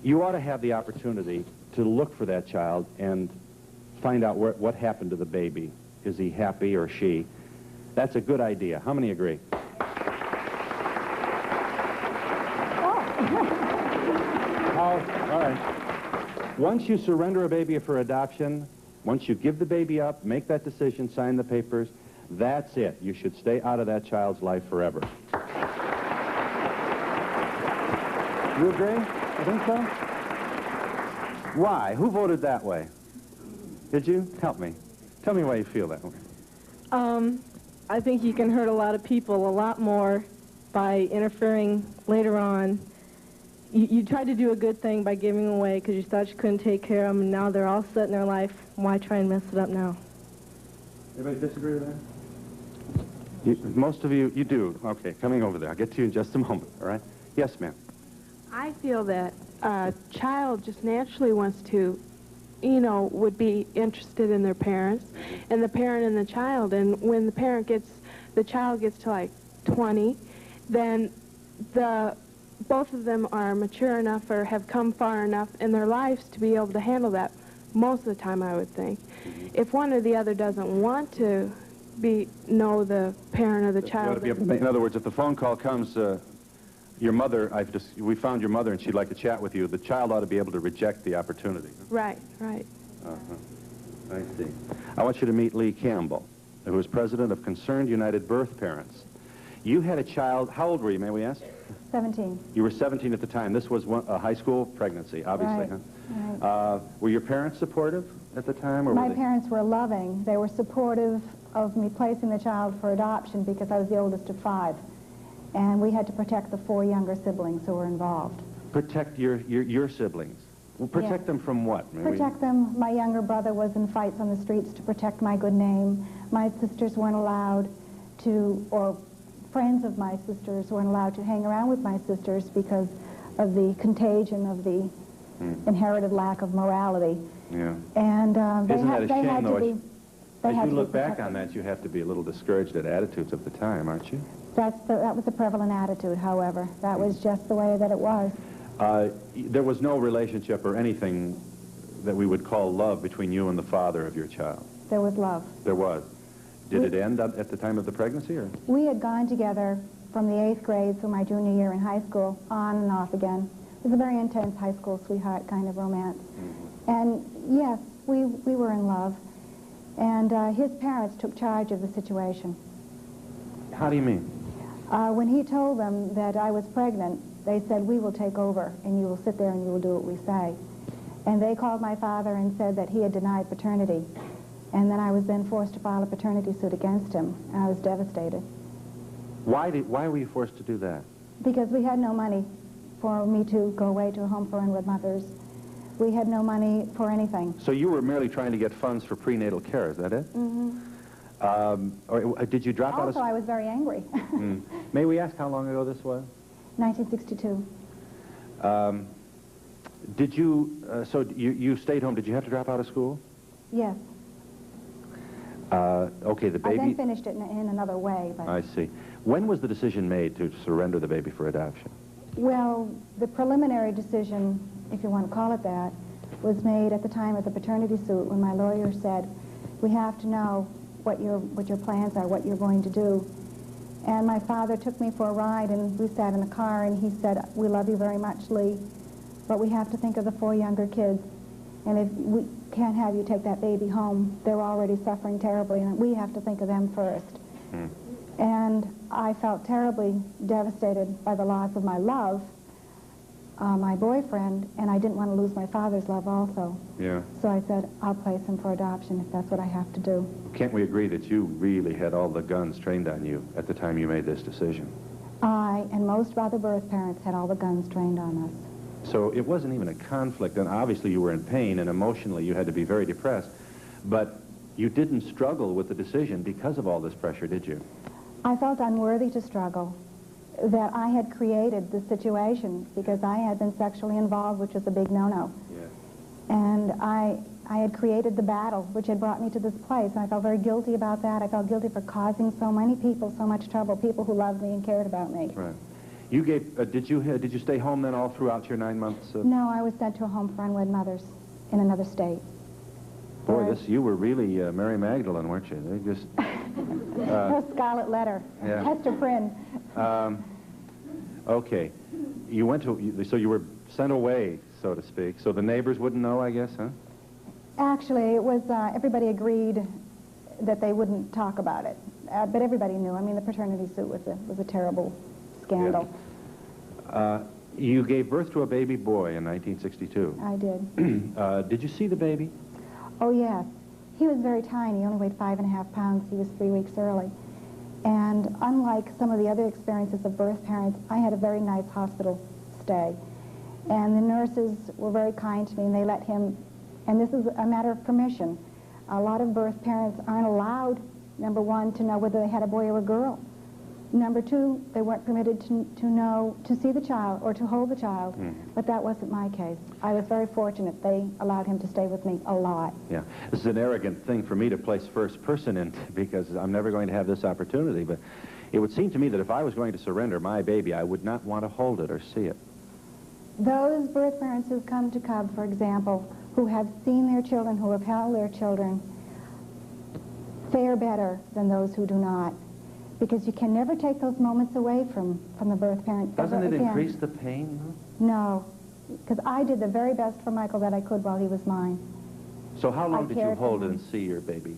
you ought to have the opportunity to look for that child and find out what happened to the baby. Is he happy or she? That's a good idea. How many agree? All right. Once you surrender a baby for adoption, once you give the baby up, make that decision, sign the papers, that's it. You should stay out of that child's life forever. You agree? I think so? Why? Who voted that way? Did you? Help me. Tell me why you feel that way. I think you can hurt a lot of people a lot more by interfering later on. You tried to do a good thing by giving them away because you thought you couldn't take care of them, and now they're all set in their life. Why try and mess it up now? Anybody disagree with that? Most of you do. Okay, coming over there. I'll get to you in just a moment, all right? Yes, ma'am. I feel that a child just naturally wants to, you know, would be interested in their parents, and the parent and the child. And when the child gets to like 20, then both of them are mature enough or have come far enough in their lives to be able to handle that most of the time, I would think. If one or the other doesn't want to know the parent or the child. In other words, if the phone call comes, your mother, we found your mother and she'd like to chat with you, the child ought to be able to reject the opportunity. Right, right. I see. I want you to meet Lee Campbell, who is president of Concerned United Birthparents. You had a child, how old were you, may we ask? 17. You were 17 at the time. This was a high school pregnancy, obviously, right. Huh? Right. Were your parents supportive at the time? Or My were parents were loving. They were supportive of me placing the child for adoption because I was the oldest of 5. And we had to protect the 4 younger siblings who were involved. Protect your siblings? Well, protect them from what? Protect them. My younger brother was in fights on the streets to protect my good name. My sisters weren't allowed to, or friends of my sisters weren't allowed to hang around with my sisters because of the contagion of the inherited lack of morality. Yeah. And they Isn't that a shame, had though? to be... As you look back on that, you have to be a little discouraged at attitudes of the time, aren't you? That was a prevalent attitude, however. That was just the way that it was. There was no relationship or anything that we would call love between you and the father of your child? There was love. There was. Did it end at the time of the pregnancy? Or? We had gone together from the 8th grade through my junior year in high school, on and off again. It was a very intense high school sweetheart kind of romance. And yes, we were in love. And his parents took charge of the situation. How do you mean? When he told them that I was pregnant, they said, we will take over, and you will sit there and you will do what we say. And they called my father and said that he had denied paternity. And then I was then forced to file a paternity suit against him, and I was devastated. Why were you forced to do that? Because we had no money for me to go away to a home for invalid mothers. We had no money for anything. So you were merely trying to get funds for prenatal care, is that it? Or did you drop out of... Also, I was very angry. May we ask how long ago this was? 1962. Did you, so you stayed home, did you have to drop out of school? Yes. Okay, the baby... I then finished it in another way. But I see. When was the decision made to surrender the baby for adoption? Well, the preliminary decision, if you want to call it that, was made at the time of the paternity suit when my lawyer said, we have to know what your plans are, what you're going to do. And my father took me for a ride, and we sat in the car, and he said, we love you very much, Lee, but we have to think of the 4 younger kids. And if we can't have you take that baby home, they're already suffering terribly, and we have to think of them first. And I felt terribly devastated by the loss of my love, my boyfriend, and I didn't want to lose my father's love also. Yeah. So I said, I'll place him for adoption if that's what I have to do. Can't we agree that you really had all the guns trained on you at the time you made this decision? I and most other birth parents had all the guns trained on us. So it wasn't even a conflict, and obviously you were in pain, and emotionally you had to be very depressed, but you didn't struggle with the decision because of all this pressure, did you? I felt unworthy to struggle, that I had created the situation because I had been sexually involved, which was a big no-no. Yeah. And I had created the battle, which had brought me to this place, and I felt very guilty about that. I felt guilty for causing so many people so much trouble, people who loved me and cared about me. Right. You gave, did you stay home then all throughout your 9 months? No, I was sent to a home for unwed mothers in another state. Boy, you were really Mary Magdalene, weren't you? They just... No scarlet letter. Yeah. Hester Prynne. Okay. You went to, so you were sent away, so to speak. So the neighbors wouldn't know, I guess, huh? Actually, it was, everybody agreed that they wouldn't talk about it. But everybody knew. I mean, the paternity suit was a terrible scandal. Yeah. You gave birth to a baby boy in 1962. I did. Did you see the baby? Oh, yes. He was very tiny. He only weighed 5.5 pounds. He was 3 weeks early. And unlike some of the other experiences of birth parents, I had a very nice hospital stay. And the nurses were very kind to me, and they let him, and this is a matter of permission. A lot of birth parents aren't allowed, number one, to know whether they had a boy or a girl. Number two, they weren't permitted to see the child or to hold the child, but that wasn't my case. I was very fortunate. They allowed him to stay with me a lot. Yeah, this is an arrogant thing for me to place first person in because I'm never going to have this opportunity, but it would seem to me that if I was going to surrender my baby, I would not want to hold it or see it. Those birth parents who come to CUB, for example, who have seen their children, who have held their children, fare better than those who do not. Because you can never take those moments away from the birth parent. Doesn't it increase the pain, though? No, because I did the very best for Michael that I could while he was mine. So how long did you hold it and see your baby?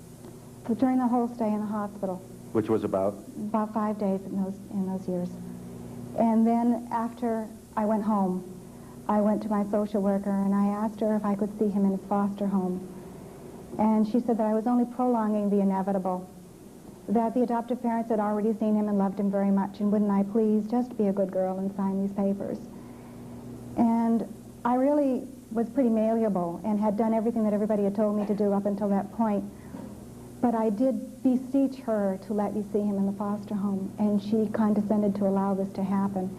So during the whole stay in the hospital. Which was about? About 5 days in those years. And then after I went home, I went to my social worker and I asked her if I could see him in his foster home. And she said that I was only prolonging the inevitable, that the adoptive parents had already seen him and loved him very much, and wouldn't I please just be a good girl and sign these papers. And I really was pretty malleable and had done everything that everybody had told me to do up until that point. But I did beseech her to let me see him in the foster home, and she condescended to allow this to happen.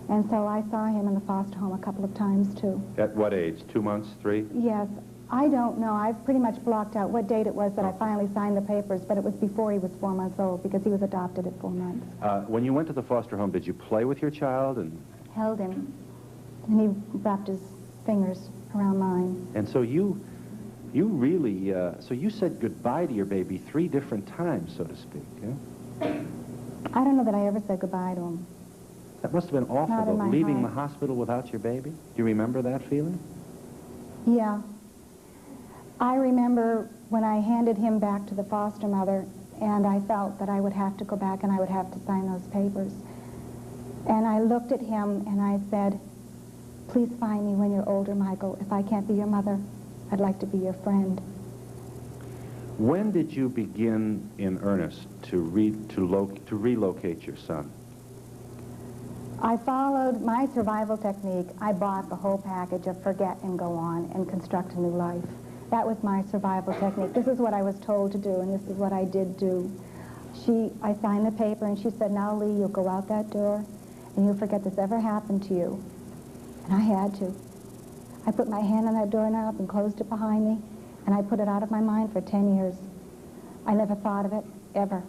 And so I saw him in the foster home a couple of times, too. At what age? 2 months, 3? Yes. I don't know. I've pretty much blocked out what date it was that I finally signed the papers, but it was before he was 4 months old, because he was adopted at 4 months. When you went to the foster home, did you play with your child? And held him, and he wrapped his fingers around mine. And so you really, so you said goodbye to your baby 3 different times, so to speak, yeah? I don't know that I ever said goodbye to him. That must have been awful, Not in though, my leaving heart. the hospital without your baby. Do you remember that feeling? Yeah. I remember when I handed him back to the foster mother, and I felt that I would have to go back and I would have to sign those papers. And I looked at him and I said, please find me when you're older, Michael. If I can't be your mother, I'd like to be your friend. When did you begin in earnest to relocate your son? I followed my survival technique. I bought the whole package of forget and go on and construct a new life. That was my survival technique. This is what I was told to do, and this is what I did do. I signed the paper, and she said, now, Lee, you'll go out that door, and you'll forget this ever happened to you. And I had to. I put my hand on that doorknob and closed it behind me, and I put it out of my mind for 10 years. I never thought of it, ever.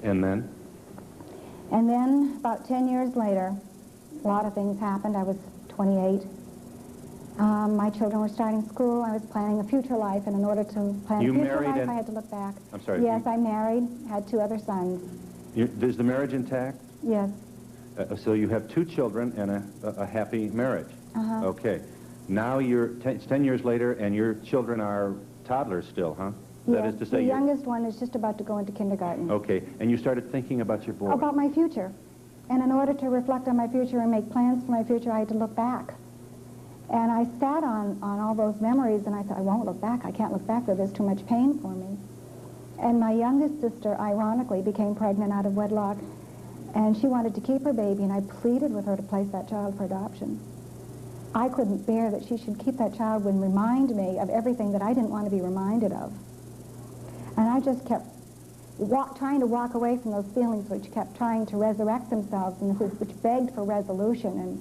And then? And then, about 10 years later, a lot of things happened. I was 28. My children were starting school. I was planning a future life, and in order to plan a future life, I had to look back. I'm sorry. Yes, I married, had 2 other sons. Is the marriage intact? Yes. So you have 2 children and a happy marriage. Uh-huh. Okay. Now it's 10 years later, and your children are toddlers still, huh? That Yes, is to say, the youngest one is just about to go into kindergarten. Okay, and you started thinking about your boy. About my future. And in order to reflect on my future and make plans for my future, I had to look back. And I sat on all those memories, and I said, I won't look back. I can't look back, or there's too much pain for me. And my youngest sister, ironically, became pregnant out of wedlock, and she wanted to keep her baby, and I pleaded with her to place that child for adoption. I couldn't bear that she should keep that child and remind me of everything that I didn't want to be reminded of. And I just kept trying to walk away from those feelings which kept trying to resurrect themselves, and which begged for resolution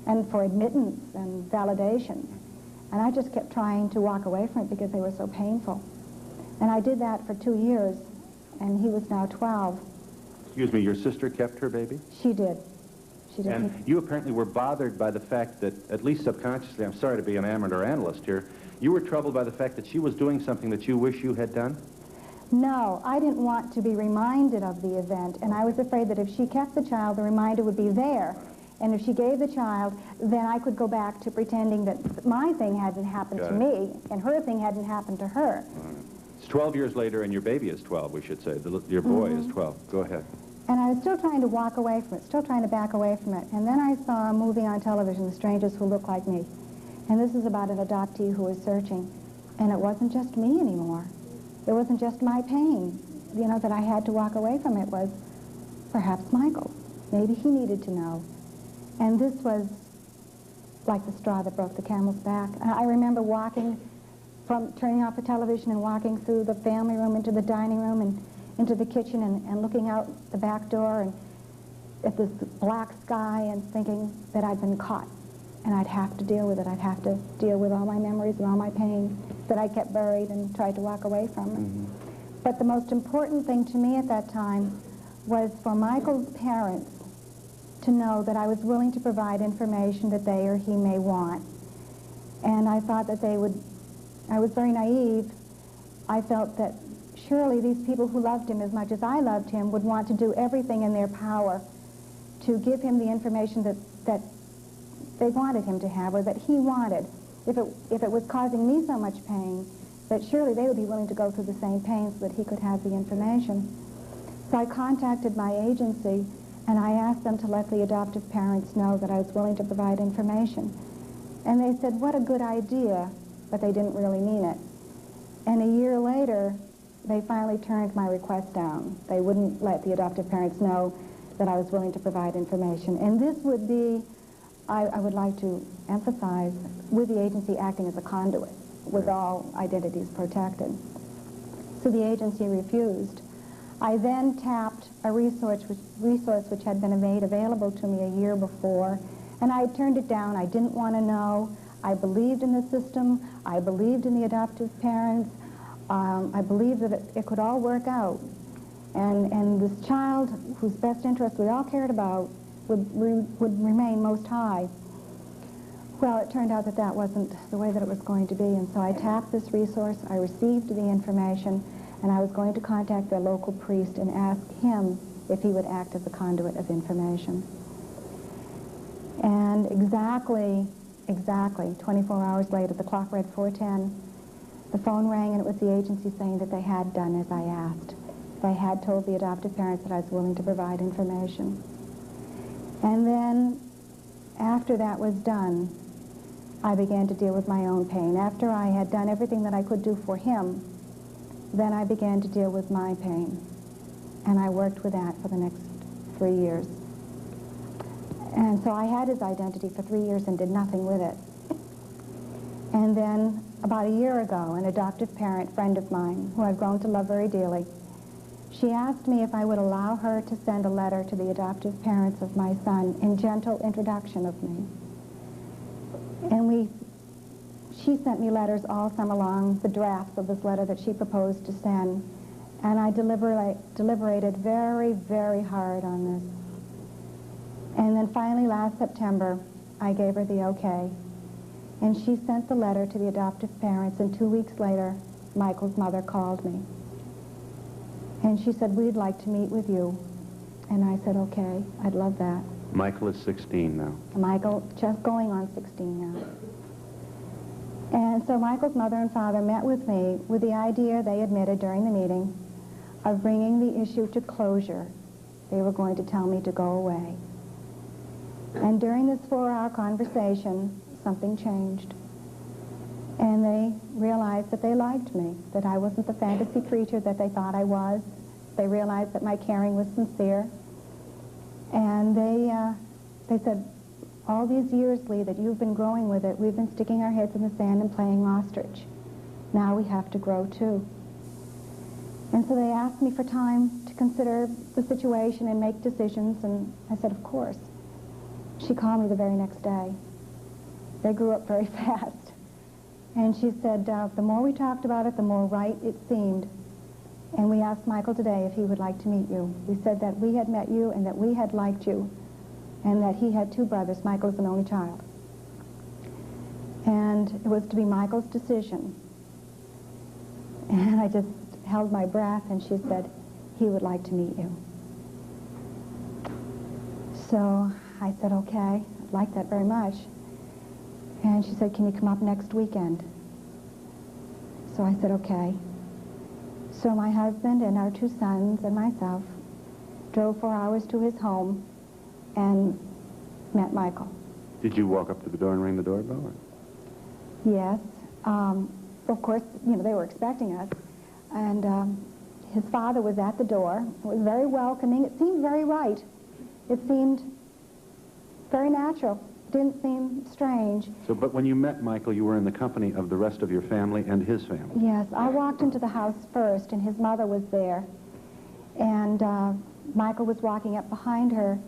and for admittance and validation. And I just kept trying to walk away from it because they were so painful. And I did that for 2 years, and he was now 12. Excuse me, your sister kept her baby? She did. She didn't. And you apparently were bothered by the fact that, at least subconsciously, I'm sorry to be an amateur analyst here, you were troubled by the fact that she was doing something that you wish you had done? No, I didn't want to be reminded of the event, and I was afraid that if she kept the child, the reminder would be there. And if she gave the child, then I could go back to pretending that my thing hadn't happened to me, and her thing hadn't happened to her. It's 12 years later, and your baby is 12, we should say. Your boy is 12. Go ahead. And I was still trying to walk away from it, still trying to back away from it. And then I saw a movie on television, The Strangers Who Look Like Me. And this is about an adoptee who was searching. And it wasn't just me anymore. It wasn't just my pain, you know, that I had to walk away from. It was perhaps Michael. Maybe he needed to know. And this was like the straw that broke the camel's back. I remember turning off the television and walking through the family room into the dining room and into the kitchen and looking out the back door and at this black sky and thinking that I'd been caught and I'd have to deal with it. I'd have to deal with all my memories and all my pain that I kept buried and tried to walk away from. Mm-hmm. But the most important thing to me at that time was for Michael's parents to know that I was willing to provide information that they or he may want. And I thought that they would, I was very naive. I felt that surely these people who loved him as much as I loved him would want to do everything in their power to give him the information that they wanted him to have or that he wanted. If it was causing me so much pain, that surely they would be willing to go through the same pain so that he could have the information. So I contacted my agency and I asked them to let the adoptive parents know that I was willing to provide information. And they said, what a good idea, but they didn't really mean it. And a year later, they finally turned my request down. They wouldn't let the adoptive parents know that I was willing to provide information. And this would be, I would like to emphasize, with the agency acting as a conduit, with all identities protected. So the agency refused. I then tapped a resource which had been made available to me a year before, and I turned it down. I didn't want to know. I believed in the system. I believed in the adoptive parents. I believed that it could all work out. And this child, whose best interest we all cared about, would remain most high. Well, it turned out that that wasn't the way that it was going to be, and so I tapped this resource. I received the information, and I was going to contact their local priest and ask him if he would act as a conduit of information. And exactly 24 hours later, the clock read 4:10. The phone rang, and it was the agency saying that they had done as I asked. They had told the adoptive parents that I was willing to provide information. And then, after that was done, I began to deal with my own pain. After I had done everything that I could do for him, then I began to deal with my pain. And I worked with that for the next 3 years. And so I had his identity for 3 years and did nothing with it. And then, about a year ago, an adoptive parent friend of mine, who I've grown to love very dearly, she asked me if I would allow her to send a letter to the adoptive parents of my son in gentle introduction of me. And she sent me letters all summer long, the drafts of this letter that she proposed to send. And I deliberated very, very hard on this. And then finally last September, I gave her the okay. And she sent the letter to the adoptive parents, and 2 weeks later, Michael's mother called me. And she said, we'd like to meet with you. And I said, okay, I'd love that. Michael is 16 now. Michael, just going on 16 now. And so Michael's mother and father met with me with the idea, they admitted during the meeting, of bringing the issue to closure. They were going to tell me to go away. And during this 4-hour conversation, something changed. And they realized that they liked me, that I wasn't the fantasy creature that they thought I was. They realized that my caring was sincere. And they said, all these years, Lee, that you've been growing with it, we've been sticking our heads in the sand and playing ostrich. Now we have to grow too. And so they asked me for time to consider the situation and make decisions, and I said, of course. She called me the very next day. They grew up very fast. And she said, the more we talked about it, the more right it seemed. And we asked Michael today if he would like to meet you. We said that we had met you and that we had liked you. and that he had 2 brothers. Michael was an only child. And it was to be Michael's decision. And I just held my breath, and she said, he would like to meet you. So I said, okay, I'd like that very much. And she said, can you come up next weekend? So I said, okay. So my husband and our 2 sons and myself drove 4 hours to his home and met Michael. Did you walk up to the door and ring the doorbell? Or? Yes. Of course, you know, they were expecting us. And his father was at the door. It was very welcoming. It seemed very right. It seemed very natural. It didn't seem strange. So, but when you met Michael, you were in the company of the rest of your family and his family. Yes. I walked into the house first, and his mother was there. And Michael was walking up behind her,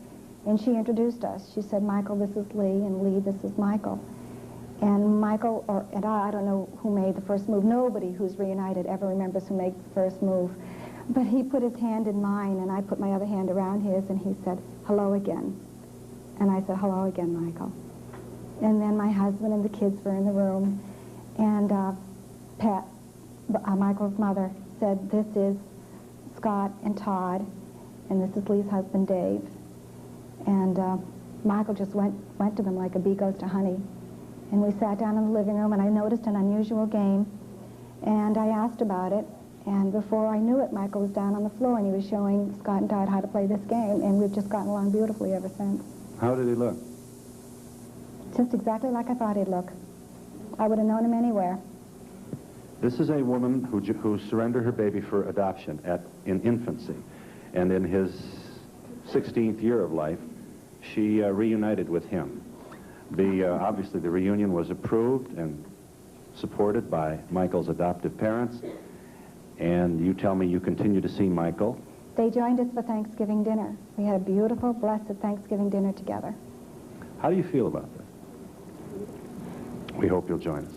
and she introduced us. She said, Michael, this is Lee, and Lee, this is Michael. And Michael, and I don't know who made the first move. Nobody who's reunited ever remembers who made the first move. But he put his hand in mine, and I put my other hand around his, and he said, hello again. And I said, hello again, Michael. And then my husband and the kids were in the room, and Pat, Michael's mother, said, this is Scott and Todd, and this is Lee's husband, Dave. And Michael just went to them like a bee goes to honey. And we sat down in the living room, and I noticed an unusual game, and I asked about it, and before I knew it, Michael was down on the floor, and he was showing Scott and Todd how to play this game, and we've just gotten along beautifully ever since. How did he look? Just exactly like I thought he'd look. I would have known him anywhere. This is a woman who surrendered her baby for adoption in infancy, and in his 16th year of life, she reunited with him. Obviously, the reunion was approved and supported by Michael's adoptive parents, and you tell me you continue to see Michael. They joined us for Thanksgiving dinner. We had a beautiful, blessed Thanksgiving dinner together. How do you feel about this? We hope you'll join us.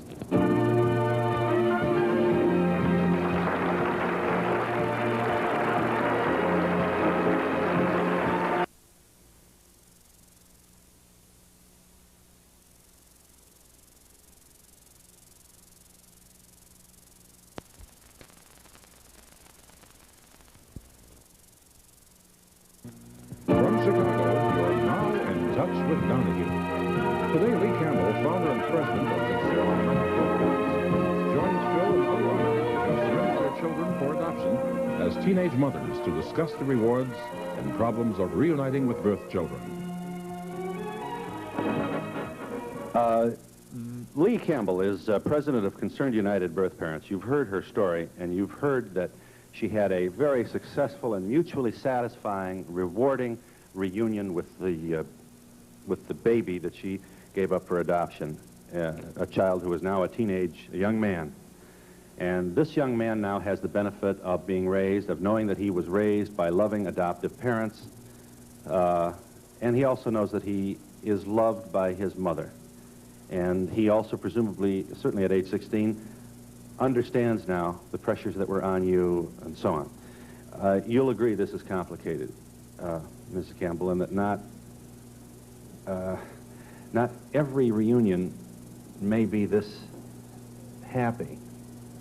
From Chicago, you're now in touch with Donahue. Today, Lee Campbell, founder and president of Concerned United Birthparents, joins Phil and Laura who surrender their children for adoption as teenage mothers to discuss the rewards and problems of reuniting with birth children. Lee Campbell is president of Concerned United Birthparents. You've heard her story, and you've heard that she had a very successful and mutually satisfying, rewarding reunion with the baby that she gave up for adoption, a child who is now a young man. And this young man now has the benefit of being raised, of knowing that he was raised by loving adoptive parents, and he also knows that he is loved by his mother. And he also presumably, certainly at age 16, understands now the pressures that were on you and so on. You'll agree this is complicated, Mrs. Campbell, and that not every reunion may be this happy.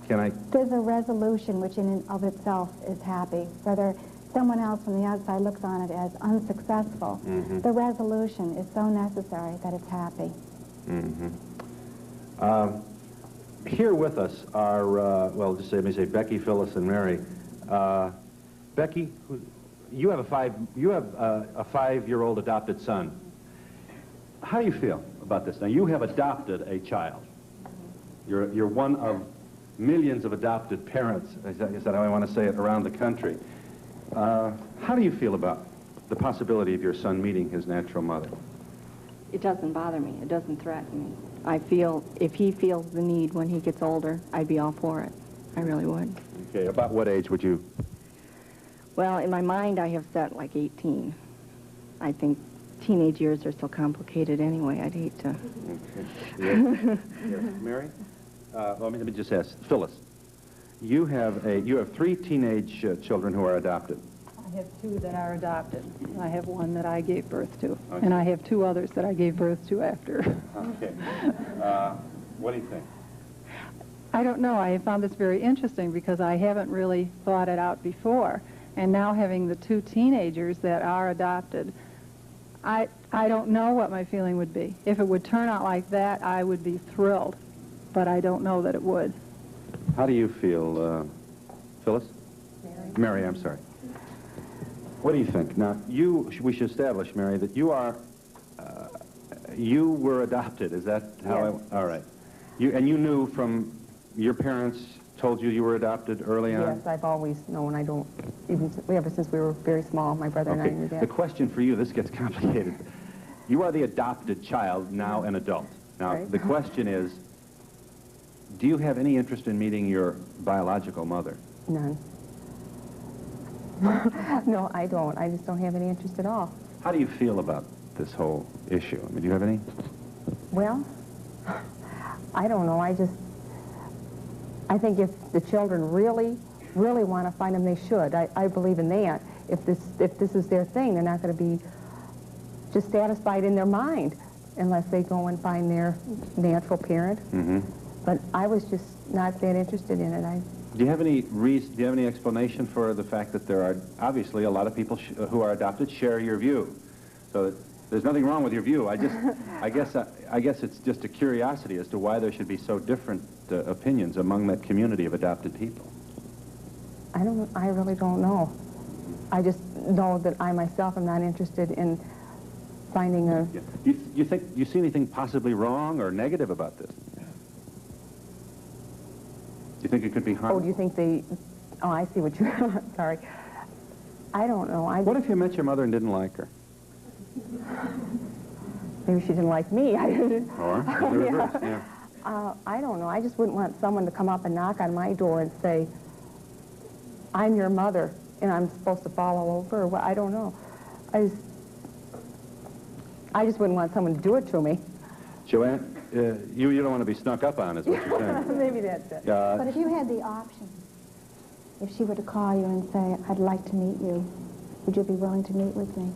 There's a resolution which in and of itself is happy. Whether someone else from the outside looks on it as unsuccessful, the resolution is so necessary that it's happy. Here with us are, well, just let me say Becky, Phyllis, and Mary. Becky, you have a five-year-old adopted son. How do you feel about this? Now, you have adopted a child. You're one of millions of adopted parents, is that how I want to say it, around the country. How do you feel about the possibility of your son meeting his natural mother? It doesn't bother me. It doesn't threaten me. I feel if he feels the need when he gets older, I'd be all for it. I really would. Okay, about what age would you? Well, in my mind, I have set like 18. I think teenage years are so complicated anyway. I'd hate to. Okay. Yes. Mary? Let me just ask, Phyllis. You have three teenage children who are adopted. have two that are adopted. I have one that I gave birth to, and I have two others that I gave birth to after. Okay. What do you think? I don't know. I found this very interesting because I haven't really thought it out before. And now having the two teenagers that are adopted, I don't know what my feeling would be. If it would turn out like that, I would be thrilled, but I don't know that it would. How do you feel, Phyllis? Mary, I'm sorry. What do you think? Now, we should establish, Mary, that you were adopted. Is that how? Yes. All right. And you knew from your parents told you were adopted early on? Yes, I've always known. I don't, ever since we were very small, my brother and I knew that. The question for you, this gets complicated. You are the adopted child, now an adult. Now, Right. the question is, do you have any interest in meeting your biological mother? None. No, I don't. I just don't have any interest at all. How do you feel about this whole issue? I mean, do you have any? Well, I don't know. I think if the children really want to find them, they should. I believe in that. If this is their thing, they're not going to be just satisfied in their mind unless they go and find their natural parent. Mm-hmm. But I was just not that interested in it. Do you have any reason? Do you have any explanation for the fact that there are obviously a lot of people who are adopted share your view? So there's nothing wrong with your view. I guess it's just a curiosity as to why there should be so different opinions among that community of adopted people. I really don't know. I just know that I myself am not interested in finding a... You see anything possibly wrong or negative about this? Do you think it could be harmful? Oh, do you think they... Oh, I see what you... Sorry. I don't know. What if you met your mother and didn't like her? Maybe she didn't like me. Or the reverse, yeah. I don't know. I just wouldn't want someone to come up and knock on my door and say, I'm your mother, and I'm supposed to follow over, or what? I don't know. I just wouldn't want someone to do it to me. Joanne, you don't want to be snuck up on, is what you're saying. Maybe that's it. But if you had the option, if she were to call you and say, I'd like to meet you, would you be willing to meet with me?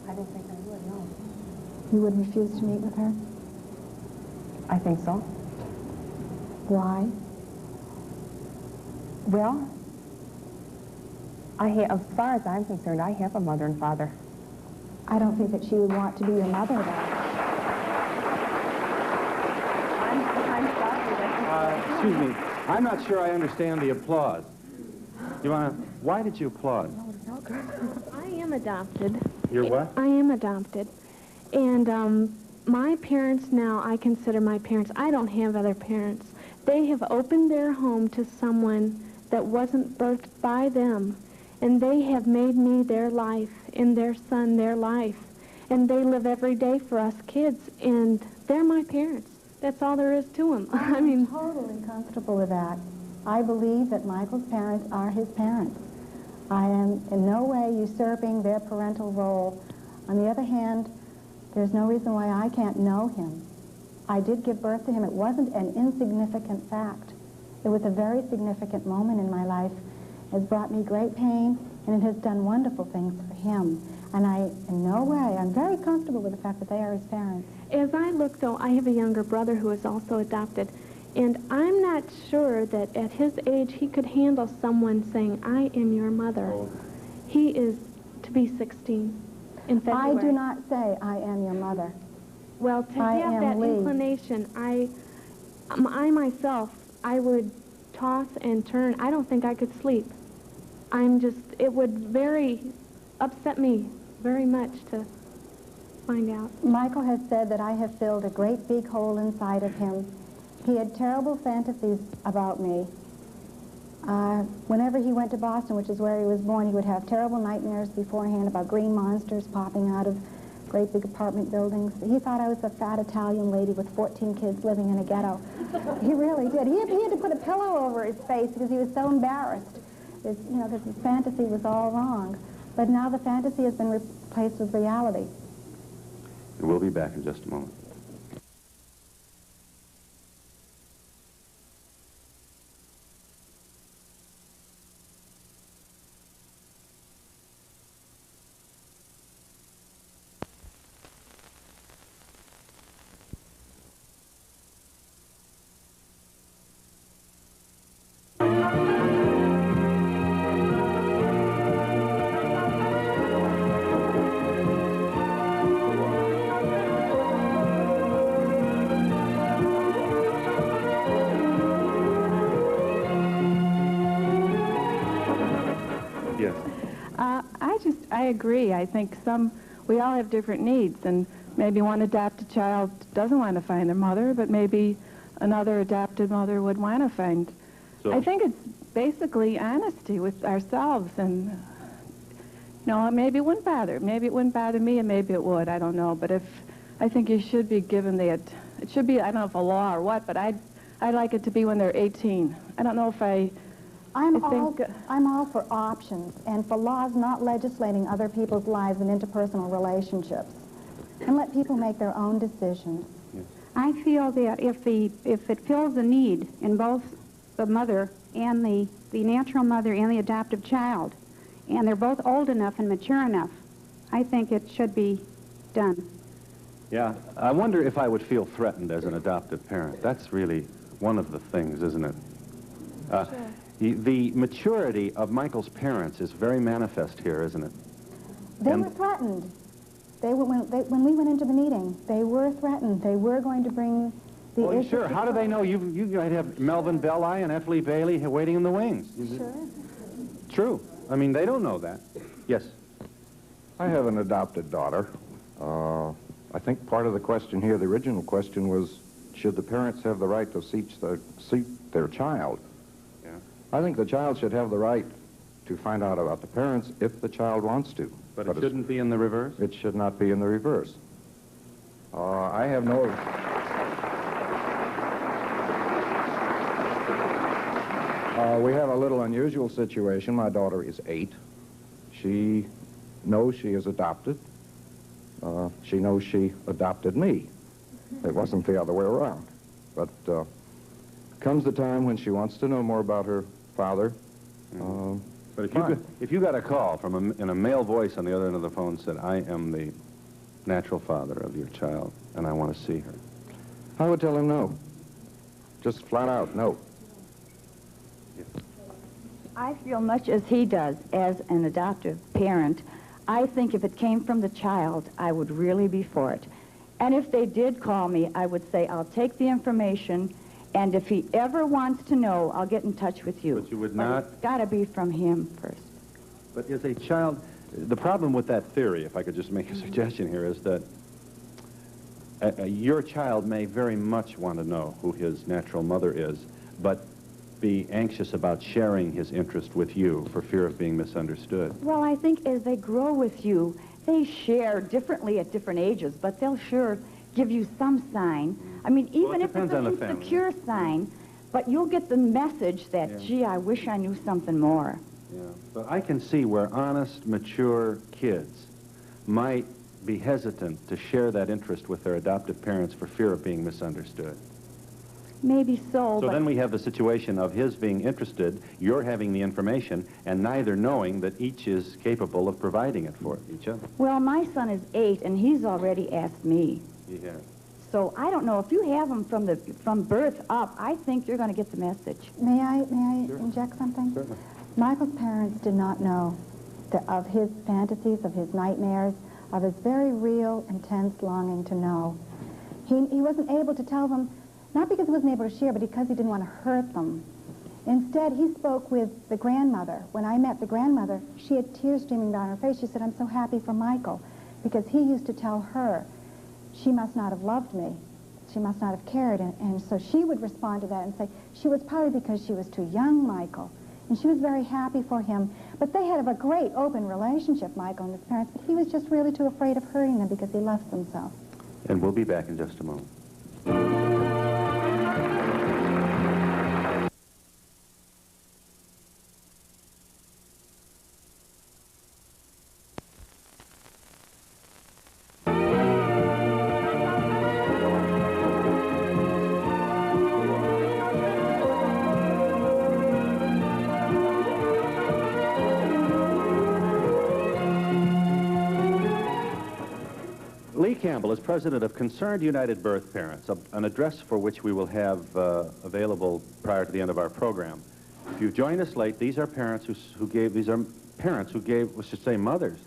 I don't think I would, no. You would refuse to meet with her? I think so. Why? Well, as far as I'm concerned, I have a mother and father. I don't think that she would want to be your mother, though. I'm sorry. Excuse me. I'm not sure I understand the applause. Why did you applaud? I am adopted. You're what? I am adopted. And my parents now, I consider my parents, I don't have other parents. They have opened their home to someone that wasn't birthed by them. And they have made me their life and their son their life. And they live every day for us kids. And they're my parents. That's all there is to them. I mean, I'm totally comfortable with that. I believe that Michael's parents are his parents. I am in no way usurping their parental role. On the other hand, there's no reason why I can't know him. I did give birth to him. It wasn't an insignificant fact. It was a very significant moment in my life. It has brought me great pain, and it has done wonderful things for him. And in no way, I'm very comfortable with the fact that they are his parents. as I look, though, I have a younger brother who is also adopted. And I'm not sure that at his age he could handle someone saying, I am your mother. He is to be 16 in February. I do not say I am your mother. Well, to I have am that Lee. inclination, I myself, I would toss and turn. I don't think I could sleep. It would upset me very much to find out. Michael has said that I have filled a great big hole inside of him. He had terrible fantasies about me. Whenever he went to Boston, which is where he was born, he would have terrible nightmares beforehand about green monsters popping out of great big apartment buildings. He thought I was a fat Italian lady with 14 kids living in a ghetto. He really did. He had to put a pillow over his face because he was so embarrassed. Because his fantasy was all wrong. But now the fantasy has been replaced with reality. We'll be back in just a moment. I agree. I think we all have different needs, and maybe one adopted child doesn't want to find their mother, but maybe another adopted mother would want to find. So, I think it's basically honesty with ourselves, and maybe it wouldn't bother. Maybe it wouldn't bother me, and maybe it would. I don't know. But I think you should be given it should be, I don't know if a law or what, but I'd like it to be when they're 18. I don't know if I'm all for options and for laws not legislating other people's lives and interpersonal relationships, and let people make their own decisions. I feel that if it fills a need in both the mother and the natural mother and the adoptive child, and they're both old enough and mature enough, I think it should be done. yeah, I wonder if I would feel threatened as an adoptive parent. That's really one of the things, isn't it? Sure. The maturity of Michael's parents is very manifest here, isn't it? They were threatened. When we went into the meeting, they were threatened. They were going to bring the issue. Sure. How do they know? You might have Melvin Belli and F. Lee Bailey waiting in the wings. Sure. True. I mean, they don't know that. Yes. I have an adopted daughter. I think part of the question here, the original question was, should the parents have the right to seek their child? Yeah. I think the child should have the right to find out about the parents if the child wants to. But it shouldn't be in the reverse? It should not be in the reverse. I have no... we have a little unusual situation. My daughter is 8. She knows she is adopted. She knows she adopted me. It wasn't the other way around. But comes the time when she wants to know more about her father. But if you got a call from in a male voice on the other end of the phone said, I am the natural father of your child, and I want to see her, I would tell him no. Just flat out, no. I feel much as he does as an adoptive parent. I think if it came from the child, I would really be for it. And if they did call me, I would say, I'll take the information, and if he ever wants to know, I'll get in touch with you. But you would not... It's got to be from him first. But as a child, the problem with that theory, if I could just make a suggestion here, is that your child may very much want to know who his natural mother is, but be anxious about sharing his interest with you for fear of being misunderstood. Well, I think as they grow with you, they share differently at different ages, but they'll sure give you some sign. I mean, even if it's an insecure sign, but you'll get the message that, gee, I wish I knew something more. Yeah, but I can see where honest, mature kids might be hesitant to share that interest with their adoptive parents for fear of being misunderstood. Maybe so, So but then we have the situation of his being interested, you're having the information, and neither knowing that each is capable of providing it for each other. well, my son is 8, and he's already asked me. Yeah. So I don't know, if you have him from birth up, I think you're going to get the message. May I inject something? Certainly. Michael's parents did not know of his fantasies, of his nightmares, of his very real, intense longing to know. He wasn't able to tell them, not because he wasn't able to share, but because he didn't want to hurt them. Instead, he spoke with the grandmother. When I met the grandmother, she had tears streaming down her face. She said, I'm so happy for Michael, because he used to tell her, she must not have loved me. She must not have cared. And so she would respond to that and say, she was probably because she was too young, Michael. And she was very happy for him. But they had a great open relationship, Michael and his parents, but he was just really too afraid of hurting them because he loves them so. And we'll be back in just a moment. Campbell is president of Concerned United Birthparents, an address for which we will have available prior to the end of our program. If you joined us late, these are parents who gave, we should say mothers.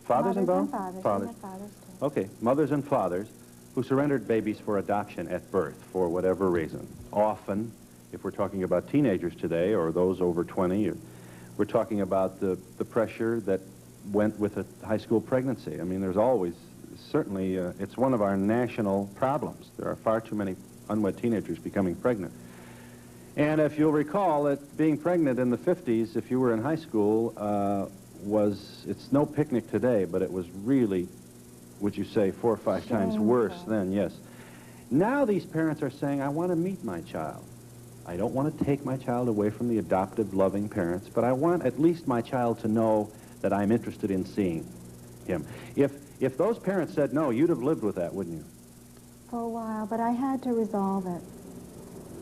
Fathers involved? Fathers. Fathers. Fathers too. Okay, mothers and fathers who surrendered babies for adoption at birth for whatever reason. Often, if we're talking about teenagers today or those over 20, we're talking about the pressure that went with a high school pregnancy. I mean, there's always, certainly, it's one of our national problems. There are far too many unwed teenagers becoming pregnant. And if you'll recall that being pregnant in the 50s, if you were in high school, it's no picnic today, but it was really, would you say, 4 or 5 times worse then, yes. Now these parents are saying, I want to meet my child. I don't want to take my child away from the adoptive, loving parents, but I want at least my child to know that I'm interested in seeing him. If those parents said no, you'd have lived with that, wouldn't you? For a while, but I had to resolve it.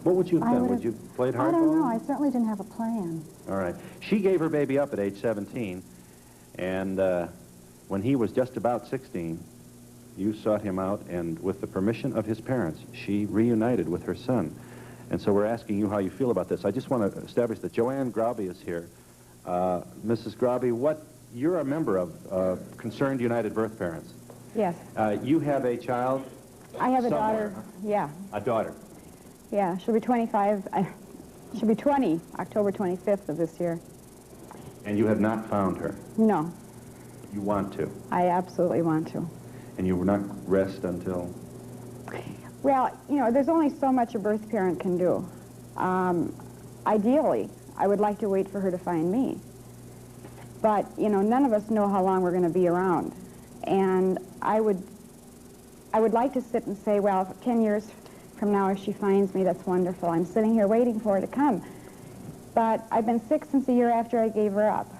What would you have done? Would you have played hardball? I don't know. I certainly didn't have a plan. All right. She gave her baby up at age 17, and when he was just about 16, you sought him out, and with the permission of his parents, she reunited with her son. And so we're asking you how you feel about this. I just want to establish that Joanne Grauby is here. Mrs. Grauby, you're a member of Concerned United Birthparents. Yes. You have a child? I have a somewhere, daughter, huh? yeah. A daughter. Yeah, she'll be 25, she'll be 20, October 25th of this year. And you have not found her? No. You want to? I absolutely want to. And you will not rest until? Well, you know, there's only so much a birth parent can do. Ideally, I would like to wait for her to find me. But, you know, none of us know how long we're going to be around. And I would like to sit and say, well, 10 years from now, if she finds me, that's wonderful. I'm sitting here waiting for her to come. But I've been sick since the year after I gave her up.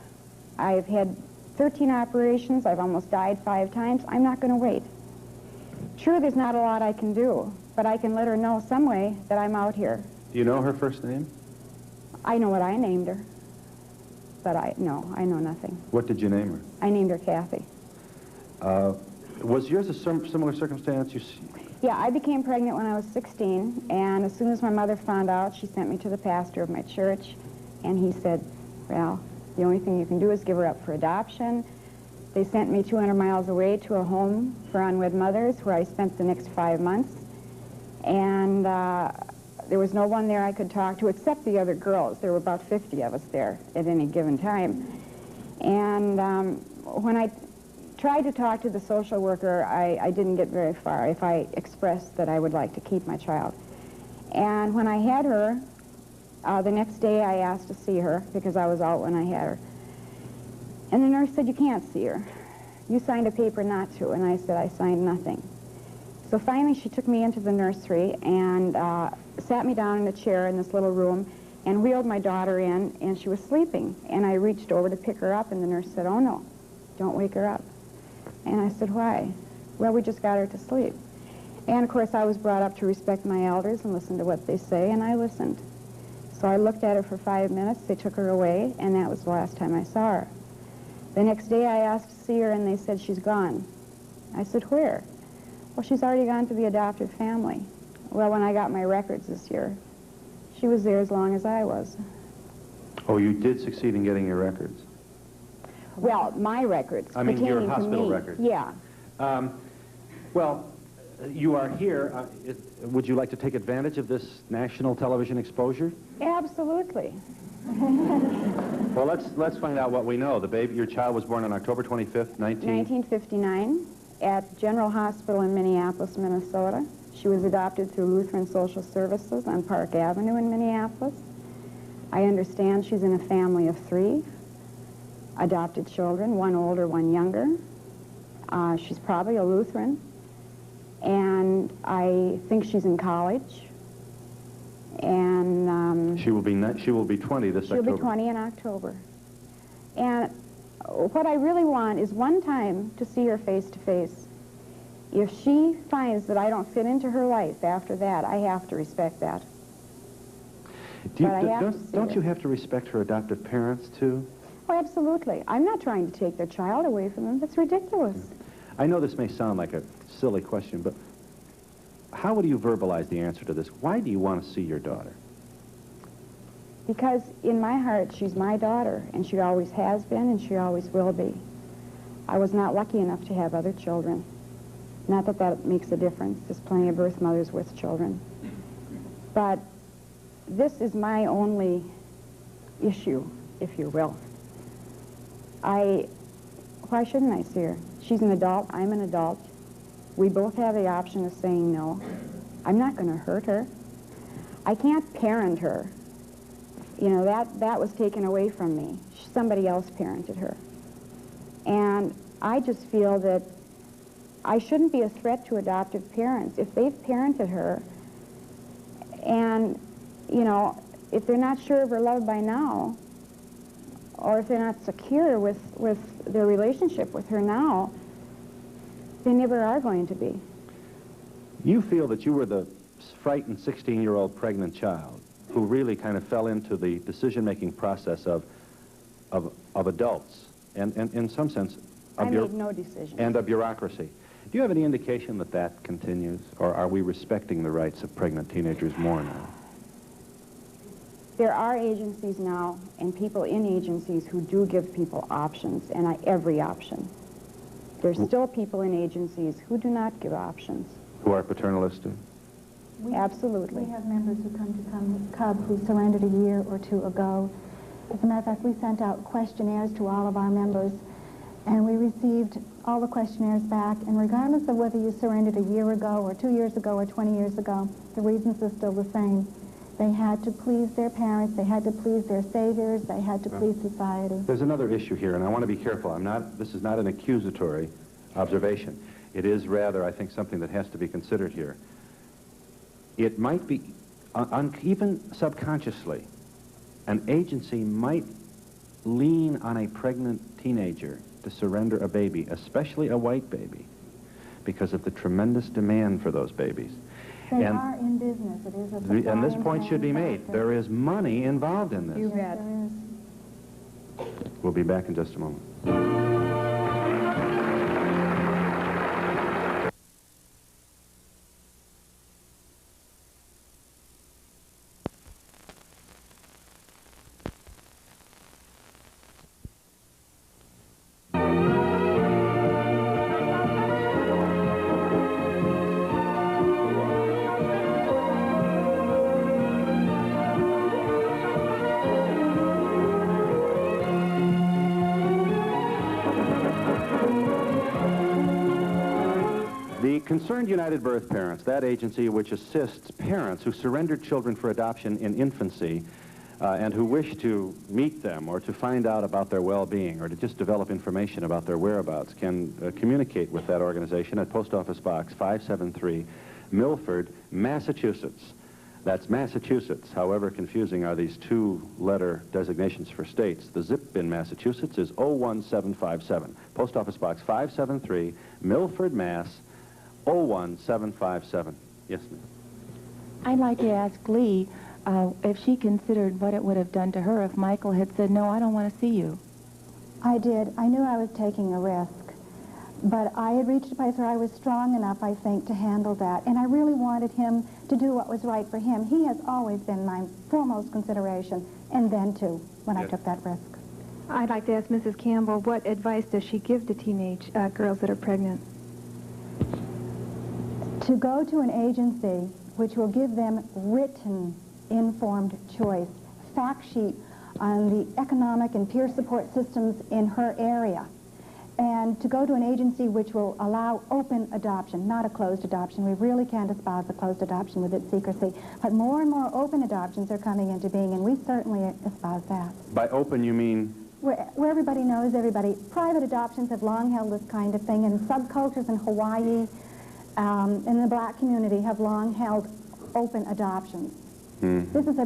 I've had 13 operations. I've almost died 5 times. I'm not going to wait. Sure, there's not a lot I can do, but I can let her know some way that I'm out here. Do you know her first name? I know what I named her, but I know nothing. What did you name her? I named her Kathy. Was yours a similar circumstance? Yeah, I became pregnant when I was 16, and as soon as my mother found out, she sent me to the pastor of my church, and he said, well, the only thing you can do is give her up for adoption. They sent me 200 miles away to a home for unwed mothers where I spent the next 5 months, and there was no one there I could talk to except the other girls. There were about 50 of us there at any given time. And when I tried to talk to the social worker, I didn't get very far if I expressed that I would like to keep my child. And when I had her, the next day I asked to see her because I was out when I had her. And the nurse said, you can't see her. You signed a paper not to. And I said, I signed nothing. So finally she took me into the nursery and sat me down in a chair in this little room and wheeled my daughter in, and she was sleeping. And I reached over to pick her up, and the nurse said, oh no, don't wake her up. And I said, why? Well, we just got her to sleep. And of course I was brought up to respect my elders and listen to what they say, and I listened. So I looked at her for 5 minutes, they took her away, and that was the last time I saw her. The next day I asked to see her, and they said, she's gone. I said, where? Well, she's already gone to the adopted family. Well, when I got my records this year, she was there as long as I was. Oh, you did succeed in getting your records? Well, my records. I mean, your pertaining to hospital me. records. Yeah. Well, you are here. Would you like to take advantage of this national television exposure? Absolutely. Well, let's find out what we know. Your child was born on October 25th, 1959 at General Hospital in Minneapolis, Minnesota. She was adopted through Lutheran Social Services on Park Avenue in Minneapolis. I understand she's in a family of 3 adopted children, 1 older, 1 younger. She's probably a Lutheran, and I think she's in college. And she will be 20 this October. She'll be 20 in October. And what I really want is one time to see her face to face. If she finds that I don't fit into her life after that, I have to respect that. Don't you have to respect her adoptive parents, too? Oh, absolutely. I'm not trying to take their child away from them. That's ridiculous. I know this may sound like a silly question, but how would you verbalize the answer to this? Why do you want to see your daughter? Because in my heart, she's my daughter, and she always has been, and she always will be. I was not lucky enough to have other children. Not that that makes a difference. There's plenty of birth mothers with children. But this is my only issue, if you will. Why shouldn't I see her? She's an adult, I'm an adult. We both have the option of saying no. I'm not going to hurt her. I can't parent her. You know, that was taken away from me. Somebody else parented her. And I just feel that I shouldn't be a threat to adoptive parents. If they've parented her and, you know, if they're not sure of her love by now, or if they're not secure with their relationship with her now, they never are going to be. You feel that you were the frightened 16-year-old pregnant child who really kind of fell into the decision-making process of adults, and in some sense, I made no decision. And a bureaucracy. Do you have any indication that that continues, or are we respecting the rights of pregnant teenagers more now? There are agencies now, and people in agencies who do give people options, and every option. There's still people in agencies who do not give options. Who are paternalistic? Absolutely. We have members who come to CUB who surrendered a year or two ago. As a matter of fact, we sent out questionnaires to all of our members, and we received all the questionnaires back, and regardless of whether you surrendered a year ago or 2 years ago or 20 years ago, the reasons are still the same. They had to please their parents, they had to please their saviors, they had to please society. There's another issue here, and I want to be careful. This is not an accusatory observation. It is rather, I think, something that has to be considered here. It might be, even subconsciously, an agency might lean on a pregnant teenager to surrender a baby, especially a white baby, because of the tremendous demand for those babies. They are in business. It is a supply and this point should be made. factor. There is money involved in this. You bet. There is. We'll be back in just a moment. Concerned United Birthparents, that agency which assists parents who surrendered children for adoption in infancy and who wish to meet them or to find out about their well-being or to just develop information about their whereabouts, can communicate with that organization at Post Office Box 573, Milford, Massachusetts. That's Massachusetts. However confusing are these two-letter designations for states. The zip in Massachusetts is 01757. Post Office Box 573, Milford, Mass. 01757. Yes, ma'am. I'd like to ask Lee if she considered what it would have done to her if Michael had said, no, I don't want to see you. I did. I knew I was taking a risk. But I had reached a place where I was strong enough, I think, to handle that. And I really wanted him to do what was right for him. He has always been my foremost consideration, and then, too, when I took that risk. I'd like to ask Mrs. Campbell, what advice does she give to teenage girls that are pregnant? To go to an agency which will give them written, informed choice, fact sheet on the economic and peer support systems in her area, and to go to an agency which will allow open adoption, not a closed adoption. We really can't espouse a closed adoption with its secrecy, but more and more open adoptions are coming into being, and we certainly espouse that. By open, you mean? Where everybody knows everybody. Private adoptions have long held this kind of thing, and subcultures in Hawaii, in the black community, have long held open adoptions. This is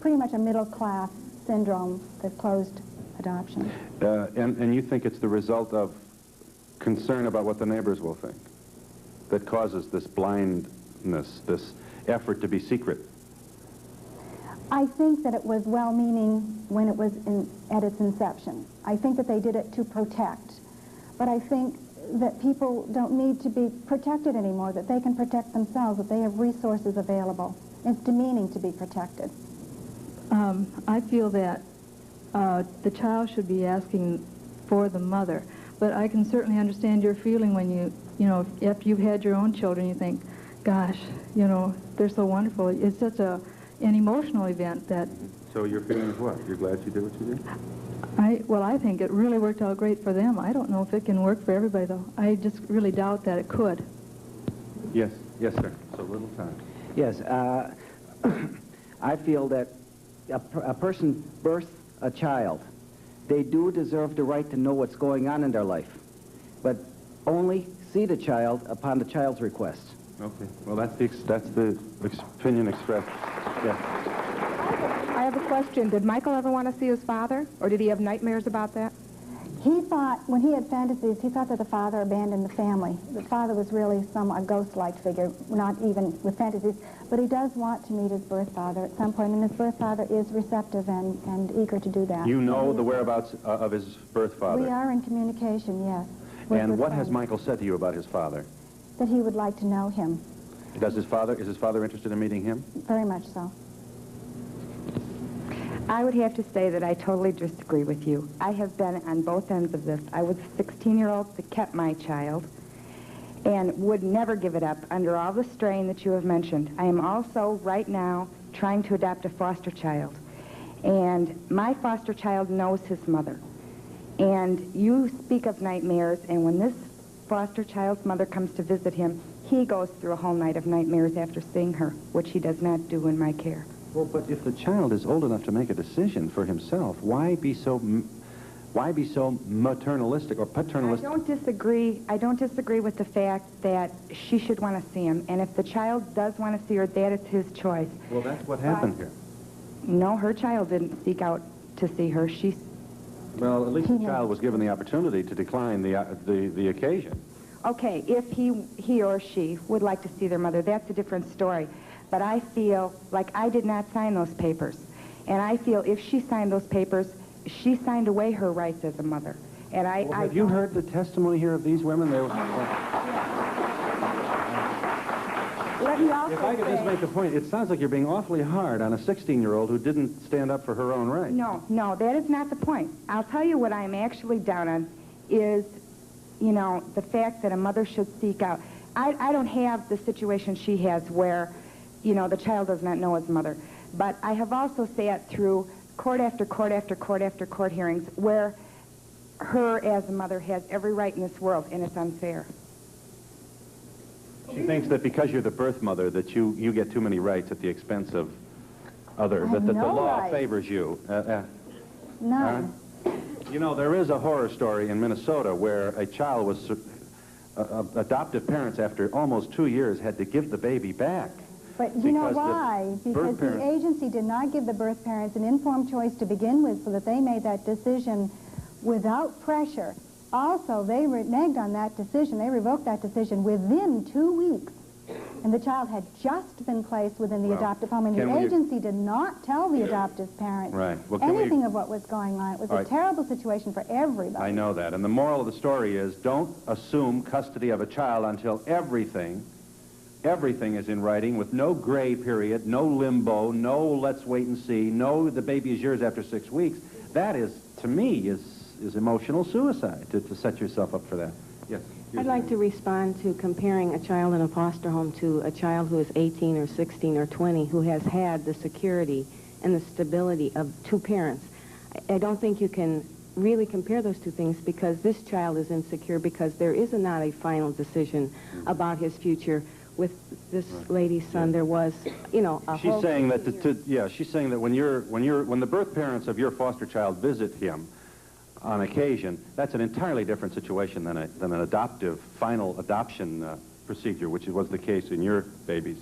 pretty much a middle-class syndrome, the closed adoption. And you think it's the result of concern about what the neighbors will think that causes this blindness, this effort to be secret? I think that it was well-meaning when it was at its inception. I think that they did it to protect. But I think that people don't need to be protected anymore, that they can protect themselves, that they have resources available. It's demeaning to be protected. I feel that the child should be asking for the mother, but I can certainly understand your feeling when you know, if you've had your own children, you think, gosh, you know, they're so wonderful. It's such an emotional event that... So your feeling is what? You're glad you did what you did? Well, I think it really worked out great for them. I don't know if it can work for everybody, though. I just really doubt that it could. Yes, yes, sir. So little time. Yes, I feel that a person births a child. They do deserve the right to know what's going on in their life, but only see the child upon the child's request. Okay. Well, that's the opinion expressed. Yes. I have a question. Did Michael ever want to see his father, or did he have nightmares about that? He thought, when he had fantasies, he thought that the father abandoned the family. The father was really a ghost-like figure, not even with fantasies. But he does want to meet his birth father at some point, and his birth father is receptive and eager to do that. You know the whereabouts of his birth father? We are in communication, yes. And what has Michael said to you about his father? That he would like to know him. Is his father interested in meeting him? Very much so. I would have to say that I totally disagree with you. I have been on both ends of this. I was a 16-year-old that kept my child and would never give it up under all the strain that you have mentioned. I am also, right now, trying to adopt a foster child. And my foster child knows his mother. And you speak of nightmares, and when this foster child's mother comes to visit him, he goes through a whole night of nightmares after seeing her, which he does not do in my care. Well, but if the child is old enough to make a decision for himself, why be so maternalistic or paternalistic? I don't disagree with the fact that she should want to see him, and if the child does want to see her, that is his choice. Well, that's what happened here. No, her child didn't seek out to see her. Well, at least the child was given the opportunity to decline the occasion. Okay, if he or she would like to see their mother, that's a different story. But I feel like I did not sign those papers. And I feel if she signed those papers, she signed away her rights as a mother. And Have you heard the testimony here of these women? Let me also If I could just make a point, it sounds like you're being awfully hard on a 16-year-old who didn't stand up for her own rights. No, that is not the point. I'll tell you what I'm actually down on is, the fact that a mother should seek out. I don't have the situation she has where, the child does not know his mother. But I have also sat through court after court after court after court hearings where her as a mother has every right in this world, and it's unfair. She thinks that because you're the birth mother that you get too many rights at the expense of others, that the law favors you. None. There is a horror story in Minnesota where a child was, adoptive parents after almost 2 years had to give the baby back. But you know why? Because the agency did not give the birth parents an informed choice to begin with, so that they made that decision without pressure. Also, they reneged on that decision. They revoked that decision within 2 weeks. And the child had just been placed within the adoptive home, and the agency did not tell the adoptive parent anything of what was going on. It was a terrible situation for everybody. I know that. And the moral of the story is don't assume custody of a child until everything is in writing with no gray period, no limbo, no let's wait and see, no the baby is yours after 6 weeks. That is, to me, is emotional suicide to set yourself up for that. Yes. I'd like to respond to comparing a child in a foster home to a child who is 18 or 16 or 20 who has had the security and the stability of two parents. I don't think you can really compare those two things because this child is insecure because there is not a final decision about his future. With this lady's son, there was, a she's whole saying that she's saying that when the birth parents of your foster child visit him on occasion, that's an entirely different situation than an final adoption procedure, which was the case in your babies.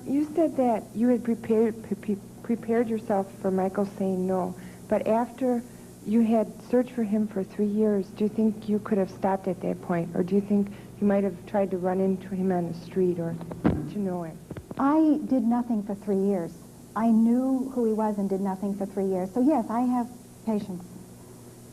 You said that you had prepared yourself for Michael saying no, but after you had searched for him for 3 years, do you think you could have stopped at that point, or do you think you might have tried to run into him on the street or to know him? I did nothing for 3 years. I knew who he was and did nothing for 3 years. So yes, I have patience.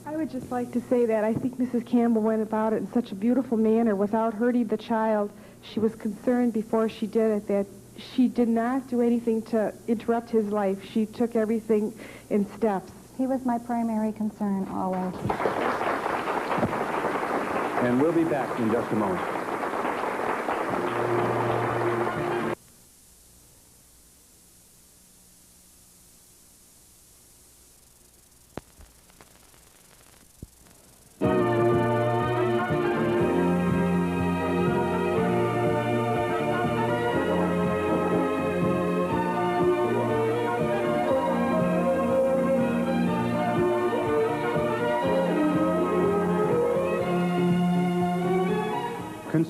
I would just like to say that I think Mrs. Campbell went about it in such a beautiful manner without hurting the child. She was concerned before she did it that she did not do anything to interrupt his life. She took everything in steps. He was my primary concern always. And we'll be back in just a moment.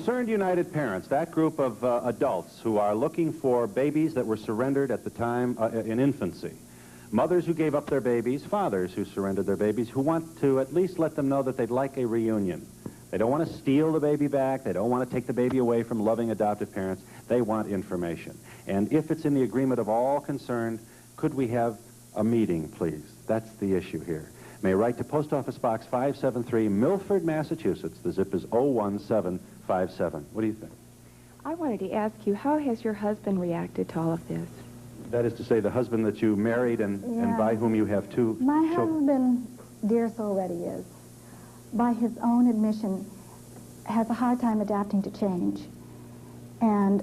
Concerned United Parents, that group of adults who are looking for babies that were surrendered at the time in infancy. Mothers who gave up their babies, fathers who surrendered their babies, who want to at least let them know that they'd like a reunion. They don't want to steal the baby back. They don't want to take the baby away from loving adoptive parents. They want information. And if it's in the agreement of all concerned, could we have a meeting, please? That's the issue here. May write to Post Office Box 573, Milford, Massachusetts. The zip is 01757. What do you think? I wanted to ask you, how has your husband reacted to all of this? That is to say, the husband that you married and by whom you have two My children. husband, dear soul that he is, by his own admission, has a hard time adapting to change. And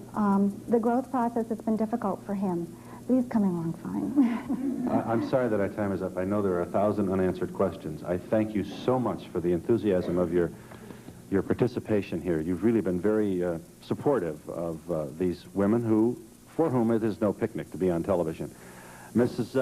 the growth process has been difficult for him. But he's coming along fine. I'm sorry that our time is up. I know there are 1,000 unanswered questions. I thank you so much for the enthusiasm of your participation here. You've really been very supportive of these women for whom it is no picnic to be on television. Mrs.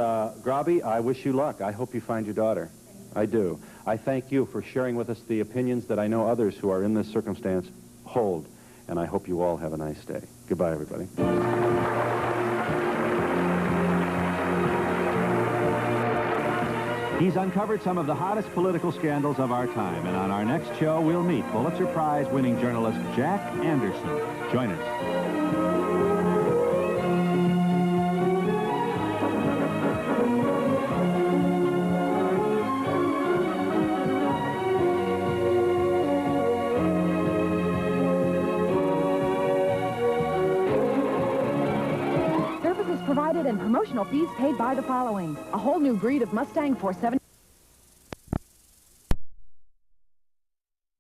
Grobby, I wish you luck. I hope you find your daughter. I do. I thank you for sharing with us the opinions that I know others who are in this circumstance hold. And I hope you all have a nice day. Goodbye, everybody. He's uncovered some of the hottest political scandals of our time, and on our next show, we'll meet Pulitzer Prize-winning journalist Jack Anderson. Join us. Provided and promotional fees paid by the following: a whole new breed of Mustang 470.